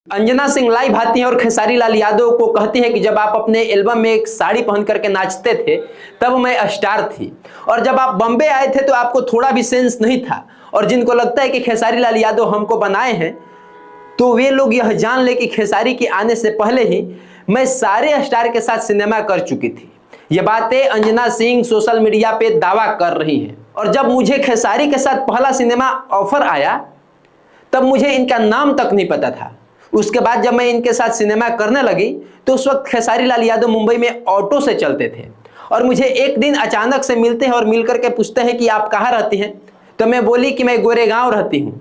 Anjana Singh live आती हैं और खेसारी लाल यादव को कहती है कि जब आप अपने एल्बम में एक साड़ी पहन करके नाचते थे तब मैं स्टार थी, और जब आप बॉम्बे आए थे तो आपको थोड़ा भी सेंस नहीं था। और जिनको लगता है कि खेसारी लाल यादव हमको बनाए हैं तो वे लोग यह जान ले कि खेसारी के आने से पहले ही मैं सारे स्टार के साथ सिनेमा कर चुकी थी। ये बातें अंजना सिंह सोशल मीडिया पे दावा कर रही हैं। और जब मुझे खेसारी के साथ पहला सिनेमा ऑफर आया तब मुझे इनका नाम तक नहीं पता था। उसके बाद जब मैं इनके साथ सिनेमा करने लगी तो उस वक्त खेसारी लाल यादव मुंबई में ऑटो से चलते थे, और मुझे एक दिन अचानक से मिलते हैं और मिल करके पूछते हैं कि आप कहाँ रहती हैं। तो मैं बोली कि मैं गोरेगांव रहती हूँ।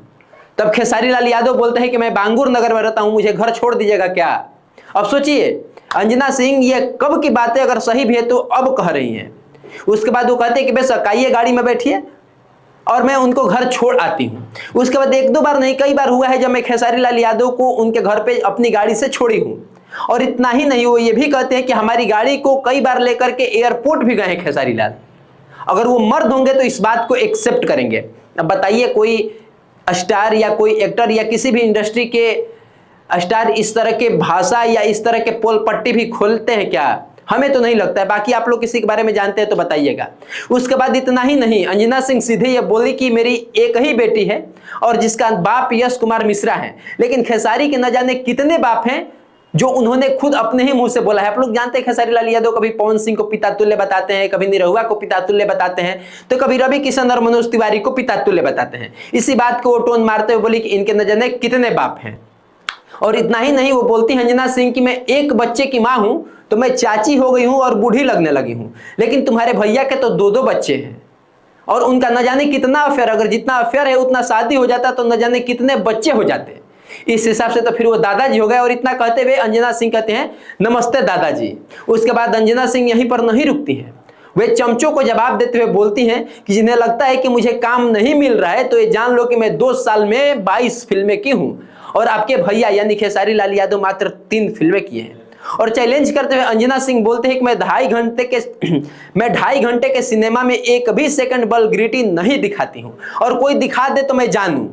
तब खेसारी लाल यादव बोलते हैं कि मैं बांगुर नगर में रहता हूँ, मुझे घर छोड़ दीजिएगा क्या। अब सोचिए अंजना सिंह ये कब की बातें अगर सही भी है तो अब कह रही हैं। उसके बाद वो कहते हैं कि बेशक आइए गाड़ी में बैठिए और मैं उनको घर छोड़ आती हूँ। उसके बाद एक दो बार नहीं कई बार हुआ है जब मैं खेसारी लाल यादव को उनके घर पे अपनी गाड़ी से छोड़ी हूँ। और इतना ही नहीं, वो ये भी कहते हैं कि हमारी गाड़ी को कई बार लेकर के एयरपोर्ट भी गए हैं खेसारी लाल। अगर वो मर्द होंगे तो इस बात को एक्सेप्ट करेंगे। अब बताइए कोई स्टार या कोई एक्टर या किसी भी इंडस्ट्री के स्टार इस तरह के भाषा या इस तरह के पोल पट्टी भी खोलते हैं क्या? हमें तो नहीं लगता है। बाकी आप लोग किसी के बारे में जानते हैं तो बताइएगा। उसके बाद इतना ही नहीं, अंजना सिंह सीधे ये बोली कि मेरी एक ही बेटी है और जिसका बाप यश कुमार मिश्रा है। लेकिन खेसारी के न जाने कितने बाप हैं जो उन्होंने खुद अपने ही मुंह से बोला है। आप लोग जानते हैं खेसारी लाल यादव कभी पवन सिंह को पिता तुल्य बताते हैं, कभी निरहुआ को पिता तुल्य बताते हैं, तो कभी रवि किशन और मनोज तिवारी को पिता तुल्य बताते हैं। इसी बात को वो टोन मारते हुए बोली कि इनके न जाने कितने बाप हैं। और इतना ही नहीं, वो बोलती है अंजना सिंह कि मैं एक बच्चे की मां हूं तो मैं चाची हो गई हूं और बूढ़ी लगने लगी हूं, लेकिन तुम्हारे भैया के तो दो दो बच्चे हैं और उनका न जाने कितना अफेयर, अगर जितना अफेयर है उतना शादी हो जाता तो न जाने कितने बच्चे हो जाते। इस हिसाब से तो फिर वो दादाजी हो गए। और इतना कहते हुए अंजना सिंह कहते हैं नमस्ते दादाजी। उसके बाद अंजना सिंह यहीं पर नहीं रुकती हैं, वे चमचों को जवाब देते हुए बोलती हैं कि जिन्हें लगता है कि मुझे काम नहीं मिल रहा है तो ये जान लो कि मैं 2 साल में 22 फिल्में की हूं और आपके भैया यानी खेसारी लाल यादव मात्र 3 फिल्में किए हैं। और चैलेंज करते हुए अंजना सिंह बोलते हैं कि मैं 2.5 घंटे के सिनेमा में एक भी सेकंड वल्गैरिटी नहीं दिखाती हूं, और कोई दिखा दे तो मैं जानूं,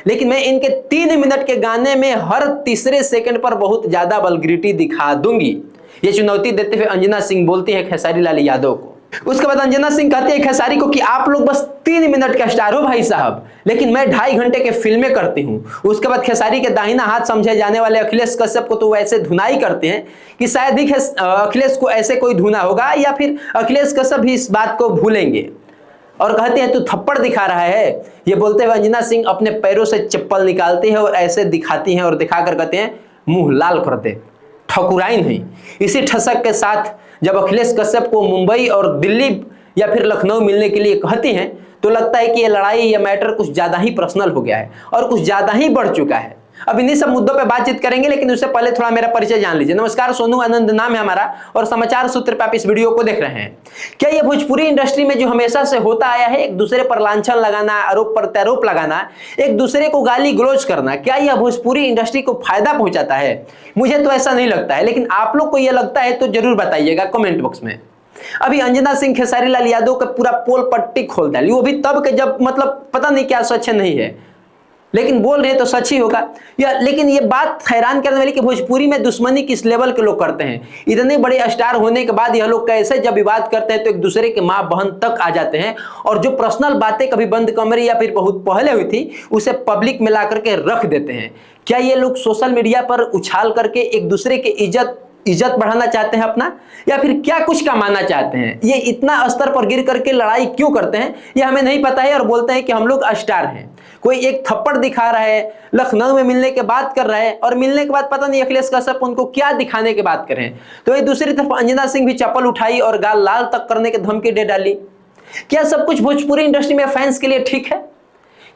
लेकिन मैं इनके 3 मिनट के गाने में हर तीसरे सेकंड पर बहुत ज्यादा वल्गैरिटी दिखा दूंगी। ये चुनौती देते हुए अंजना सिंह बोलती है खेसारी लाल यादव को। उसके बाद अंजना सिंह कहती है खेसारी को कि आप लोग बस 3 मिनट का स्टार हो भाई साहब, लेकिन मैं 2.5 घंटे के फिल्में करती हूँ। उसके बाद खेसारी के दाहिना हाथ समझे जाने वाले अखिलेश कश्यप को तो वैसे धुनाई करते हैं कि शायद ही अखिलेश को ऐसे कोई धुना होगा या फिर अखिलेश कश्यप भी इस बात को भूलेंगे। और कहते हैं तू थप्पड़ दिखा रहा है। ये बोलते हुए अंजना सिंह अपने पैरों से चप्पल निकालती है और ऐसे दिखाती हैं और दिखाकर कहते हैं मुंह लाल कर दे, ठकुराई नहीं। इसी ठसक के साथ जब अखिलेश कश्यप को मुंबई और दिल्ली या फिर लखनऊ मिलने के लिए कहती हैं तो लगता है कि ये लड़ाई, ये मैटर कुछ ज़्यादा ही पर्सनल हो गया है और कुछ ज़्यादा ही बढ़ चुका है। अब इन्हीं सब मुद्दों पे बातचीत करेंगे, लेकिन उससे पहले थोड़ा मेरा परिचय जान लीजिए। नमस्कार, सोनू आनंद नाम है हमारा और समाचार सूत्र पे आप इस वीडियो को देख रहे हैं। क्या ये भोजपुरी इंडस्ट्री में जो हमेशा से होता आया है, एक दूसरे पर लांछन लगाना, आरोप प्रत्यारोप लगाना, एक दूसरे को गाली गलौज करना, क्या यह भोजपुरी इंडस्ट्री को फायदा पहुंचाता है? मुझे तो ऐसा नहीं लगता है, लेकिन आप लोग को यह लगता है तो जरूर बताइएगा कमेंट बॉक्स में। अभी अंजना सिंह खेसारी लाल यादव का पूरा पोल पट्टी खोल डाली, वो भी तब के जब मतलब पता नहीं क्या सच नहीं है, लेकिन बोल रहे तो सच ही होगा। लेकिन ये बात हैरान करने वाली कि भोजपुरी में दुश्मनी किस लेवल के लोग करते हैं। इतने बड़े स्टार होने के बाद यह लोग कैसे जब विवाद करते हैं तो एक दूसरे के माँ बहन तक आ जाते हैं, और जो पर्सनल बातें कभी बंद कमरे या फिर बहुत पहले हुई थी उसे पब्लिक में ला करके रख देते हैं। क्या ये लोग सोशल मीडिया पर उछाल करके एक दूसरे की इज्जत बढ़ाना चाहते हैं अपना, या फिर क्या कुछ कमाना चाहते हैं? ये इतना स्तर पर गिर करके लड़ाई क्यों करते हैं ये हमें नहीं पता है। और बोलते हैं कि हम लोग स्टार हैं। कोई एक थप्पड़ दिखा रहा है, लखनऊ में मिलने के बात कर रहा है, और मिलने के बाद पता नहीं अखिलेश कश्यप उनको क्या दिखाने की बात कर रहे हैं। तो ये दूसरी तरफ अंजना सिंह भी चप्पल उठाई और गाल लाल तक करने की धमकी दे डाली। क्या सब कुछ भोजपुरी इंडस्ट्री में फैंस के लिए ठीक है?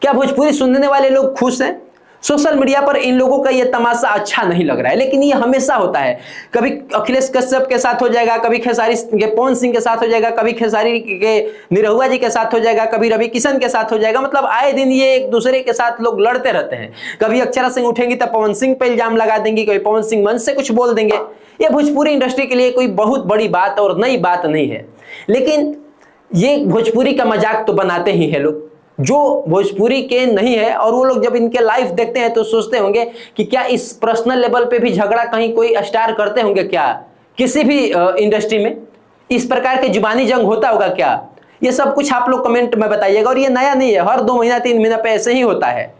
क्या भोजपुरी सुनने वाले लोग खुश हैं? सोशल मीडिया पर इन लोगों का ये तमाशा अच्छा नहीं लग रहा है, लेकिन ये हमेशा होता है। कभी अखिलेश कश्यप के साथ हो जाएगा, कभी खेसारी के पवन सिंह के साथ हो जाएगा, कभी खेसारी के निरहुआ जी के साथ हो जाएगा, कभी रवि किशन के साथ हो जाएगा। मतलब आए दिन ये एक दूसरे के साथ लोग लड़ते रहते हैं। कभी अक्षरा सिंह उठेंगी तो पवन सिंह पे इल्जाम लगा देंगी, कभी पवन सिंह मंच से कुछ बोल देंगे। ये भोजपुरी इंडस्ट्री के लिए कोई बहुत बड़ी बात और नई बात नहीं है, लेकिन ये भोजपुरी का मजाक तो बनाते ही है लोग। जो भोजपुरी के नहीं है, और वो लोग जब इनके लाइव देखते हैं तो सोचते होंगे कि क्या इस पर्सनल लेवल पे भी झगड़ा कहीं कोई स्टार करते होंगे क्या, किसी भी इंडस्ट्री में इस प्रकार के जुबानी जंग होता होगा क्या। ये सब कुछ आप लोग कमेंट में बताइएगा। और ये नया नहीं है, हर 2 महीना 3 महीना पे ऐसे ही होता है।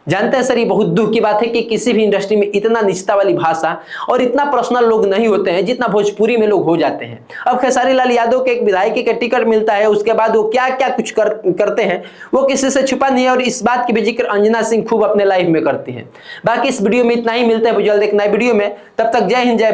जानते हैं सर, ये बहुत दुख की बात है कि किसी भी इंडस्ट्री में इतना निचता वाली भाषा और इतना पर्सनल लोग नहीं होते हैं जितना भोजपुरी में लोग हो जाते हैं। अब खेसारी लाल यादव के एक विधायक के टिकट मिलता है, उसके बाद वो क्या क्या कुछ करते हैं वो किसी से छुपा नहीं है, और इस बात की भी जिक्र अंजना सिंह खूब अपने लाइफ में करती हैं। बाकी इस वीडियो में इतना ही, मिलते हैं जल्द एक नए वीडियो में, तब तक जय हिंद जय भारत।